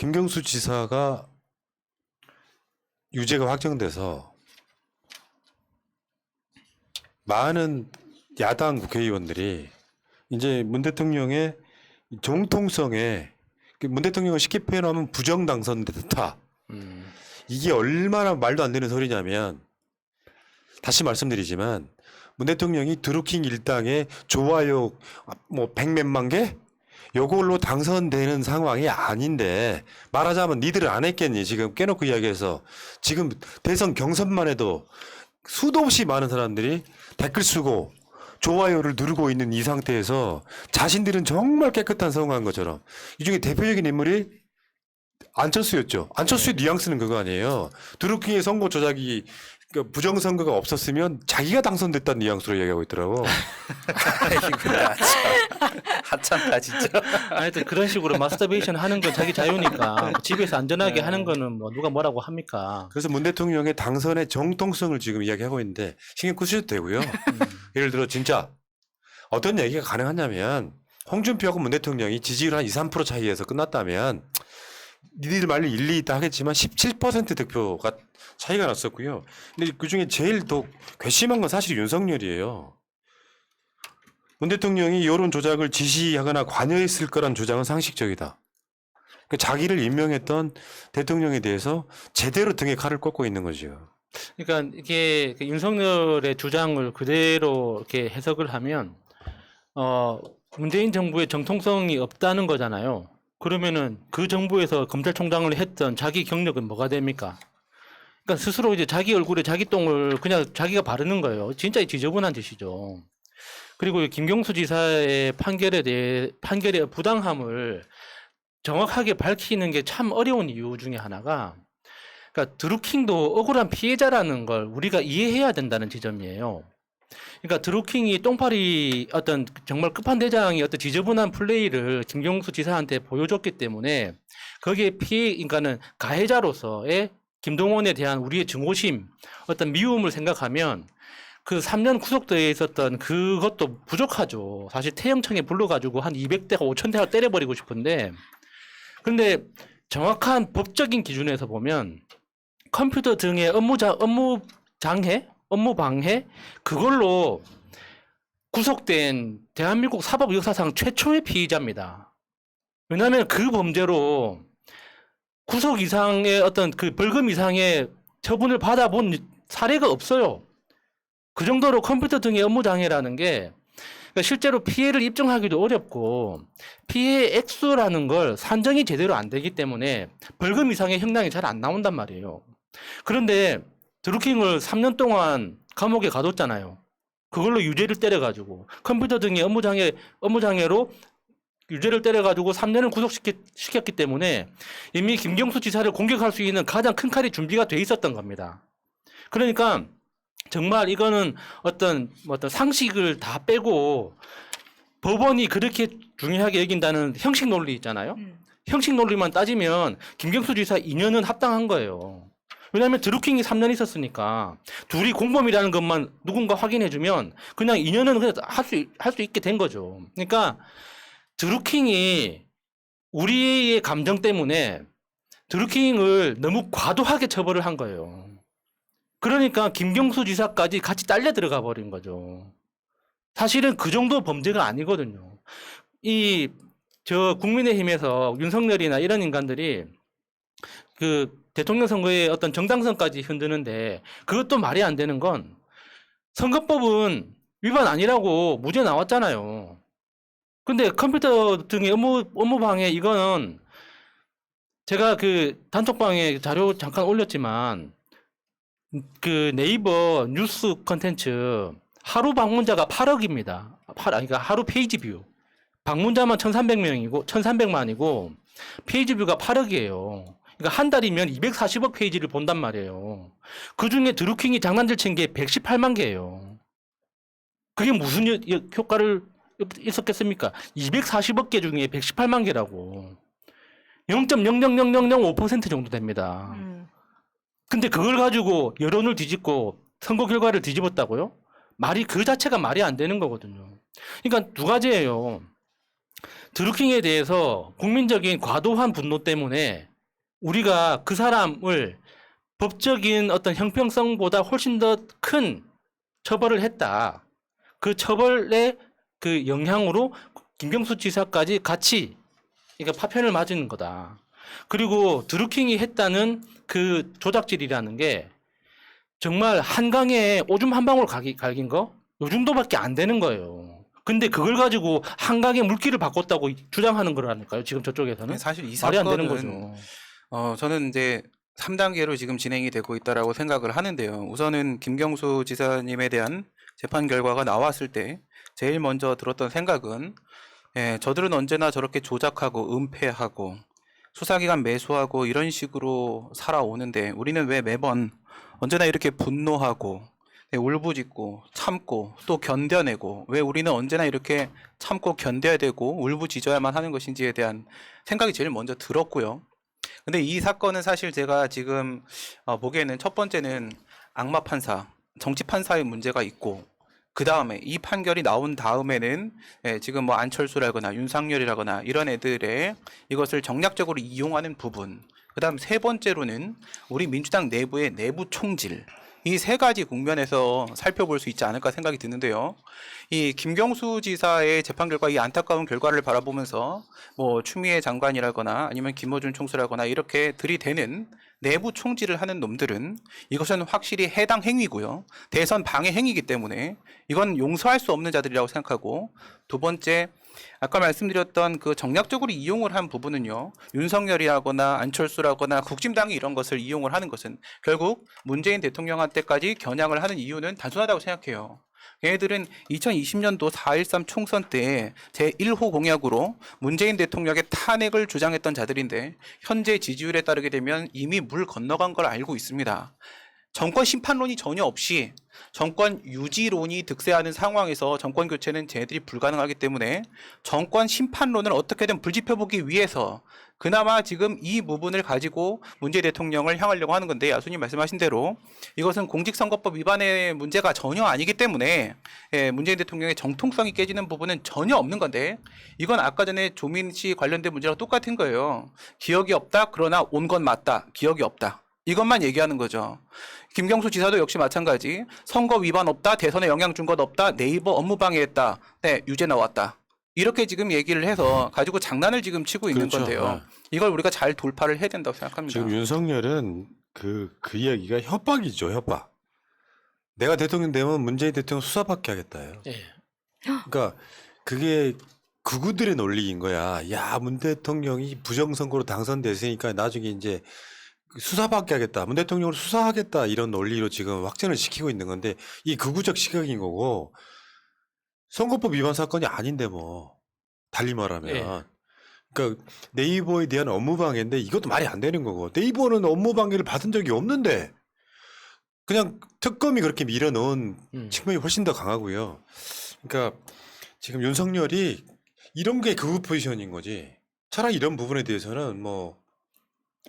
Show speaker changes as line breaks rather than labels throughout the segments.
김경수 지사가 유죄가 확정돼서 많은 야당 국회의원들이 이제 문 대통령의 정통성에 문 대통령을 쉽게 표현하면 부정 당선됐다. 이게 얼마나 말도 안 되는 소리냐면 다시 말씀드리지만 문 대통령이 드루킹 일당의 좋아요 뭐 100몇만 개? 요걸로 당선되는 상황이 아닌데 말하자면 니들은 안 했겠니? 지금 깨놓고 이야기해서 지금 대선 경선만 해도 수도 없이 많은 사람들이 댓글 쓰고 좋아요를 누르고 있는 이 상태에서 자신들은 정말 깨끗한 선거한 것처럼 이 중에 대표적인 인물이 안철수였죠. 안철수의 뉘앙스는 그거 아니에요. 드루킹의 선거 조작이 부정선거가 없었으면 자기가 당선됐다는 뉘앙스로 얘기하고 있더라고.
아이고야, 하찮다 진짜.
하여튼 그런 식으로 마스터베이션 하는 건 자기 자유니까 집에서 안전하게 하는 거는 뭐 누가 뭐라고 합니까?
그래서 문 대통령의 당선의 정통성을 지금 이야기하고 있는데 신경 끄셔도 되고요. 예를 들어 진짜 어떤 얘기가 가능하냐면 홍준표하고 문 대통령이 지지율 한 2, 3% 차이에서 끝났다면 니들 말로 일리 있다 하겠지만 17% 득표가 차이가 났었고요. 근데 그중에 제일 더 괘씸한 건 사실 윤석열이에요. 문 대통령이 여론 조작을 지시하거나 관여했을 거란 주장은 상식적이다. 그러니까 자기를 임명했던 대통령에 대해서 제대로 등에 칼을 꽂고 있는 거죠.
그러니까 이게 윤석열의 주장을 그대로 이렇게 해석을 하면 문재인 정부의 정통성이 없다는 거잖아요. 그러면은 그 정부에서 검찰총장을 했던 자기 경력은 뭐가 됩니까? 그러니까 스스로 이제 자기 얼굴에 자기 똥을 그냥 자기가 바르는 거예요. 진짜 지저분한 짓이죠. 그리고 김경수 지사의 판결의 부당함을 정확하게 밝히는 게 참 어려운 이유 중에 하나가, 그러니까 드루킹도 억울한 피해자라는 걸 우리가 이해해야 된다는 지점이에요. 그러니까 드루킹이 똥파리 어떤 정말 끝판대장이 어떤 지저분한 플레이를 김경수 지사한테 보여줬기 때문에 거기에 그러니까는 가해자로서의 김동원에 대한 우리의 증오심, 어떤 미움을 생각하면 그 3년 구속되어 있었던 그것도 부족하죠. 사실 태영청에 불러가지고 한 200대가 5,000대가 때려버리고 싶은데, 근데 정확한 법적인 기준에서 보면 컴퓨터 등의 업무 방해 그걸로 구속된 대한민국 사법 역사상 최초의 피의자입니다. 왜냐하면 그 범죄로 구속 이상의 어떤 그 벌금 이상의 처분을 받아본 사례가 없어요. 그 정도로 컴퓨터 등의 업무 장애라는 게 그러니까 실제로 피해를 입증하기도 어렵고 피해 액수라는 걸 산정이 제대로 안 되기 때문에 벌금 이상의 형량이 잘 안 나온단 말이에요. 그런데 드루킹을 3년 동안 감옥에 가뒀잖아요. 그걸로 유죄를 때려가지고 컴퓨터 등의 업무장애로 유죄를 때려가지고 3년을 구속시켰기 때문에 이미 김경수 지사를 공격할 수 있는 가장 큰 칼이 준비가 돼 있었던 겁니다. 그러니까 정말 이거는 어떤 상식을 다 빼고 법원이 그렇게 중요하게 여긴다는 형식 논리 있잖아요. 형식 논리만 따지면 김경수 지사 2년은 합당한 거예요. 왜냐하면 드루킹이 3년 있었으니까 둘이 공범이라는 것만 누군가 확인해주면 그냥 2년은 그냥 할 수 있게 된 거죠. 그러니까 드루킹이 우리의 감정 때문에 드루킹을 너무 과도하게 처벌을 한 거예요. 그러니까 김경수 지사까지 같이 딸려 들어가 버린 거죠. 사실은 그 정도 범죄가 아니거든요. 국민의힘에서 윤석열이나 이런 인간들이 그 대통령 선거의 어떤 정당성까지 흔드는데 그것도 말이 안 되는 건 선거법은 위반 아니라고 무죄 나왔잖아요. 근데 컴퓨터 등의 업무 방해 이거는 제가 그 단톡방에 자료 잠깐 올렸지만 그 네이버 뉴스 컨텐츠 하루 방문자가 8억입니다. 그러니까 하루 페이지 뷰. 방문자만 1,300만이고 페이지 뷰가 8억이에요. 그러니까 한 달이면 240억 페이지를 본단 말이에요. 그 중에 드루킹이 장난질 친 게 118만 개예요. 그게 무슨 효과를 있었겠습니까? 240억 개 중에 118만 개라고. 0.00005% 정도 됩니다. 근데 그걸 가지고 여론을 뒤집고 선거 결과를 뒤집었다고요? 그 자체가 말이 안 되는 거거든요. 그러니까 두 가지예요. 드루킹에 대해서 국민적인 과도한 분노 때문에 우리가 그 사람을 법적인 어떤 형평성보다 훨씬 더 큰 처벌을 했다. 그 처벌의 그 영향으로 김경수 지사까지 같이 그러니까 파편을 맞은 거다. 그리고 드루킹이 했다는 그 조작질이라는 게 정말 한강에 오줌 한 방울 갈긴 거? 요 정도밖에 안 되는 거예요. 근데 그걸 가지고 한강의 물기를 바꿨다고 주장하는 거라니까요. 지금 저쪽에서는.
사실 이
말이 안 되는
사건은
거죠.
저는 이제 3단계로 지금 진행이 되고 있다라고 생각을 하는데요. 우선은 김경수 지사님에 대한 재판 결과가 나왔을 때 제일 먼저 들었던 생각은 저들은 언제나 저렇게 조작하고 은폐하고 수사기관 매수하고 이런 식으로 살아오는데 우리는 왜 매번 언제나 이렇게 분노하고 울부짖고 참고 또 견뎌내고 왜 우리는 언제나 이렇게 참고 견뎌야 되고 울부짖어야만 하는 것인지에 대한 생각이 제일 먼저 들었고요. 근데 이 사건은 사실 제가 지금 보기에는 첫 번째는 악마 판사, 정치 판사의 문제가 있고 그 다음에 이 판결이 나온 다음에는 지금 뭐 안철수라거나 윤상열이라거나 이런 애들의 이것을 정략적으로 이용하는 부분, 그 다음 세 번째로는 우리 민주당 내부의 내부 총질, 이 세 가지 국면에서 살펴볼 수 있지 않을까 생각이 드는데요. 이 김경수 지사의 재판 결과, 이 안타까운 결과를 바라보면서 뭐 추미애 장관이라거나 아니면 김어준 총수라거나 이렇게 들이대는 내부 총질을 하는 놈들은 이것은 확실히 해당 행위고요. 대선 방해 행위이기 때문에 이건 용서할 수 없는 자들이라고 생각하고, 두 번째, 아까 말씀드렸던 그 정략적으로 이용을 한 부분은요, 윤석열이라거나 안철수라거나 국진당이 이런 것을 이용을 하는 것은 결국 문재인 대통령한테까지 겨냥을 하는 이유는 단순하다고 생각해요. 얘네들은 2020년도 4.13 총선 때 제1호 공약으로 문재인 대통령의 탄핵을 주장했던 자들인데 현재 지지율에 따르게 되면 이미 물 건너간 걸 알고 있습니다. 정권 심판론이 전혀 없이 정권 유지론이 득세하는 상황에서 정권 교체는 쟤네들이 불가능하기 때문에 정권 심판론을 어떻게든 불지펴보기 위해서 그나마 지금 이 부분을 가지고 문재인 대통령을 향하려고 하는 건데, 야수님 말씀하신 대로 이것은 공직선거법 위반의 문제가 전혀 아니기 때문에 문재인 대통령의 정통성이 깨지는 부분은 전혀 없는 건데, 이건 아까 전에 조민 씨 관련된 문제랑 똑같은 거예요. 기억이 없다, 그러나 온 건 맞다, 기억이 없다, 이것만 얘기하는 거죠. 김경수 지사도 역시 마찬가지. 선거 위반 없다, 대선에 영향 준 것 없다, 네이버 업무 방해했다, 네, 유죄 나왔다, 이렇게 지금 얘기를 해서 가지고 장난을 지금 치고 있는
그렇죠.
건데요. 이걸 우리가 잘 돌파를 해야 된다고 생각합니다.
지금 윤석열은 그 이야기가 협박이죠, 협박. 내가 대통령 되면 문재인 대통령 수사받게 하겠다요.
예.
그러니까 그게 극우들의 논리인 거야. 야, 문 대통령이 부정선거로 당선됐으니까 나중에 이제 수사받게 하겠다, 문 대통령을 수사하겠다, 이런 논리로 지금 확전을 시키고 있는 건데, 이 극우적 시각인 거고, 선거법 위반 사건이 아닌데 뭐 달리 말하면
예.
그러니까 네이버에 대한 업무방해인데 이것도 말이 안 되는 거고, 네이버는 업무방해를 받은 적이 없는데 그냥 특검이 그렇게 밀어넣은 측면이 훨씬 더 강하고요. 그러니까 지금 윤석열이 이런 게 극우 포지션인 거지. 차라리 이런 부분에 대해서는 뭐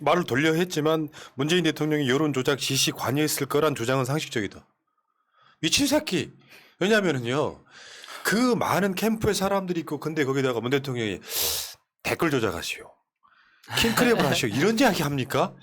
말을 돌려 했지만 문재인 대통령이 여론조작 지시 관여했을 거란 주장은 상식적이다. 미친 새끼. 왜냐면은요, 그 많은 캠프에 사람들이 있고, 근데 거기다가 문 대통령이 댓글 조작하시오, 킹크랩을 하시오, 이런 이야기 합니까?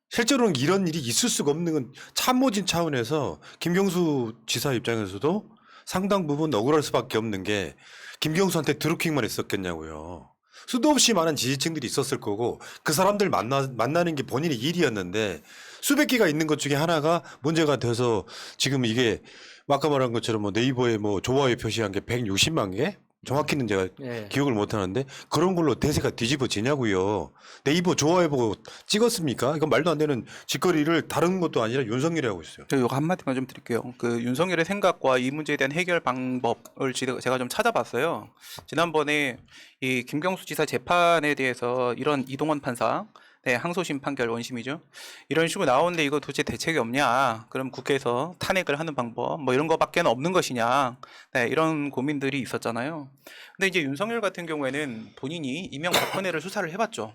실제로는 이런 일이 있을 수가 없는 건 참모진 차원에서 김경수 지사 입장에서도 상당 부분 억울할 수밖에 없는 게, 김경수한테 드루킹만 했었겠냐고요. 수도 없이 많은 지지층들이 있었을 거고 그 사람들 만나는 게 본인의 일이었는데, 수백 개가 있는 것 중에 하나가 문제가 돼서 지금 이게 아까 말한 것처럼 뭐 네이버에 뭐 좋아요 표시한 게 160만 개? 정확히는 제가
예.
기억을 못 하는데 그런 걸로 대세가 뒤집어지냐고요. 네이버 좋아요 보고 찍었습니까? 이건 말도 안 되는 짓거리를 다른 것도 아니라 윤석열이 하고 있어요.
저 이거 한마디만 좀 드릴게요. 그 윤석열의 생각과 이 문제에 대한 해결 방법을 제가 좀 찾아봤어요. 지난번에 이 김경수 지사 재판에 대해서 이런 이동원 판사, 네, 항소심 판결 원심이죠, 이런 식으로 나오는데 이거 도대체 대책이 없냐, 그럼 국회에서 탄핵을 하는 방법 뭐 이런 거밖에 없는 것이냐, 네, 이런 고민들이 있었잖아요. 근데 이제 윤석열 같은 경우에는 본인이 이명박근혜를 수사를 해봤죠.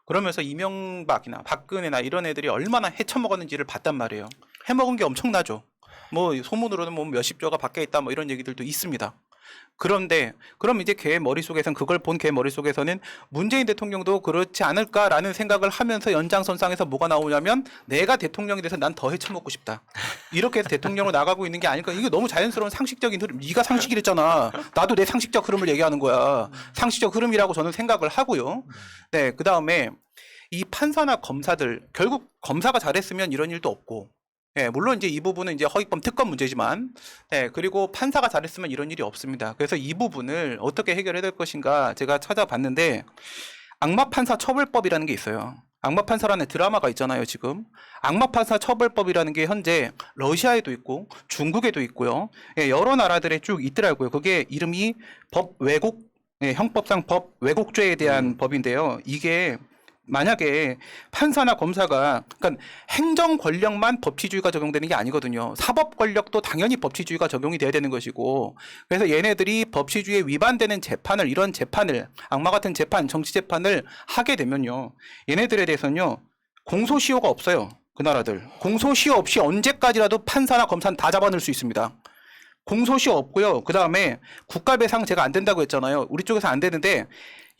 그러면서 이명박이나 박근혜나 이런 애들이 얼마나 헤쳐먹었는지를 봤단 말이에요. 해먹은 게 엄청나죠. 뭐 소문으로는 뭐 몇십 조가 밖에 있다 뭐 이런 얘기들도 있습니다. 그런데 그럼 이제 걔 머릿속에선 그걸 본 걔 머릿속에서는 문재인 대통령도 그렇지 않을까라는 생각을 하면서 연장선상에서 뭐가 나오냐면 내가 대통령이 돼서 난 더 헤쳐먹고 싶다. 이렇게 해서 대통령으로 나가고 있는 게 아닐까. 이게 너무 자연스러운 상식적인 흐름. 네가 상식이랬잖아. 나도 내 상식적 흐름을 얘기하는 거야. 상식적 흐름이라고 저는 생각을 하고요. 네, 그다음에 이 판사나 검사들 결국 검사가 잘했으면 이런 일도 없고 예, 물론 이제 이 부분은 이제 허위범 특검 문제지만, 예, 그리고 판사가 잘했으면 이런 일이 없습니다. 그래서 이 부분을 어떻게 해결해야 될 것인가 제가 찾아봤는데, 악마 판사 처벌법이라는 게 있어요. 악마 판사라는 드라마가 있잖아요, 지금. 악마 판사 처벌법이라는 게 현재 러시아에도 있고 중국에도 있고요. 예, 여러 나라들에 쭉 있더라고요. 그게 이름이 법 왜곡, 예, 형법상 법 왜곡죄에 대한 법인데요. 이게 만약에 판사나 검사가 그러니까 행정 권력만 법치주의가 적용되는 게 아니거든요. 사법 권력도 당연히 법치주의가 적용이 돼야 되는 것이고, 그래서 얘네들이 법치주의에 위반되는 재판을, 이런 재판을, 악마 같은 재판, 정치 재판을 하게 되면요, 얘네들에 대해서는요 공소시효가 없어요. 그 나라들 공소시효 없이 언제까지라도 판사나 검사는 다 잡아넣을 수 있습니다. 공소시효 없고요. 그 다음에 국가배상 제가 안 된다고 했잖아요. 우리 쪽에서 안 되는데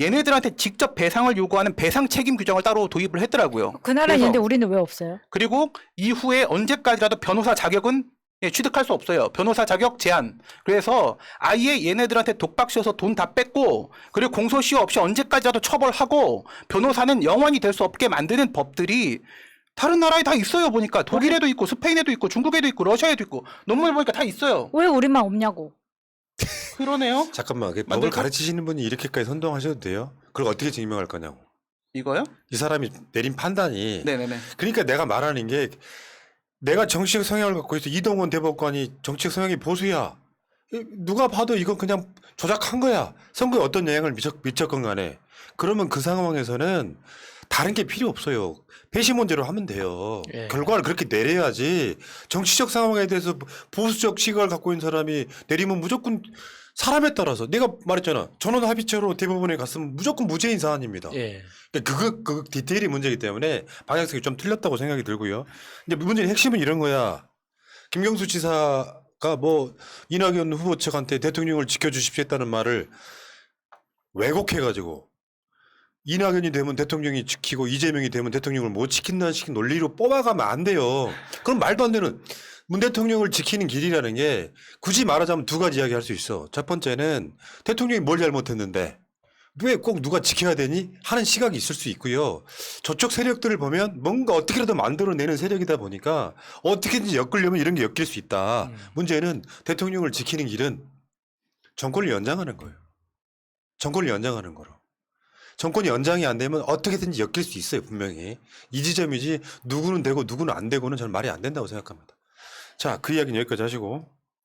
얘네들한테 직접 배상을 요구하는 배상 책임 규정을 따로 도입을 했더라고요.
그 나라는
그래서
있는데 우리는 왜 없어요?
그리고 이후에 언제까지라도 변호사 자격은 취득할 수 없어요. 변호사 자격 제한. 그래서 아예 얘네들한테 독박 씌워서 돈 다 뺐고, 그리고 공소시효 없이 언제까지라도 처벌하고 변호사는 영원히 될 수 없게 만드는 법들이 다른 나라에 다 있어요. 보니까 독일에도 있고 스페인에도 있고 중국에도 있고 러시아에도 있고 논문을 보니까 다 있어요.
왜 우리만 없냐고.
그러네요.
잠깐만, 그 법을
만들까?
가르치시는 분이 이렇게까지 선동하셔도 돼요? 그걸 어떻게 증명할 거냐고.
이거요?
이 사람이 내린 판단이.
네네네.
그러니까 내가 말하는 게, 내가 정치적 성향을 갖고 있어. 이동원 대법관이 정치적 성향이 보수야. 누가 봐도 이건 그냥 조작한 거야. 선거에 어떤 영향을 미쳤건 간에. 그러면 그 상황에서는 다른 게 필요 없어요. 배심원대로 하면 돼요.
예.
결과를 그렇게 내려야지. 정치적 상황에 대해서 보수적 시각을 갖고 있는 사람이 내리면 무조건 사람에 따라서, 내가 말했잖아. 전원 합의체로 대법원에 갔으면 무조건 무죄인 사안입니다.
예.
그 디테일이 문제이기 때문에 방향성이 좀 틀렸다고 생각이 들고요. 근데 문제의 핵심은 이런 거야. 김경수 지사가 뭐 이낙연 후보 측한테 대통령을 지켜주십시오 했다는 말을 왜곡해가지고, 이낙연이 되면 대통령이 지키고 이재명이 되면 대통령을 못 지킨다는 식의 논리로 뽑아가면 안 돼요. 그럼 말도 안 되는, 문 대통령을 지키는 길이라는 게 굳이 말하자면 두 가지 이야기 할 수 있어. 첫 번째는 대통령이 뭘 잘못했는데 왜 꼭 누가 지켜야 되니 하는 시각이 있을 수 있고요. 저쪽 세력들을 보면 뭔가 어떻게라도 만들어내는 세력이다 보니까 어떻게든지 엮으려면 이런 게 엮일 수 있다. 문제는 대통령을 지키는 길은 정권을 연장하는 거예요. 정권을 연장하는 거로. 정권이 연장이 안 되면 어떻게든지 엮일 수 있어요, 분명히. 이 지점이지 누구는 되고 누구는 안 되고는 저는 말이 안 된다고 생각합니다. 자, 그 이야기는 여기까지 하시고.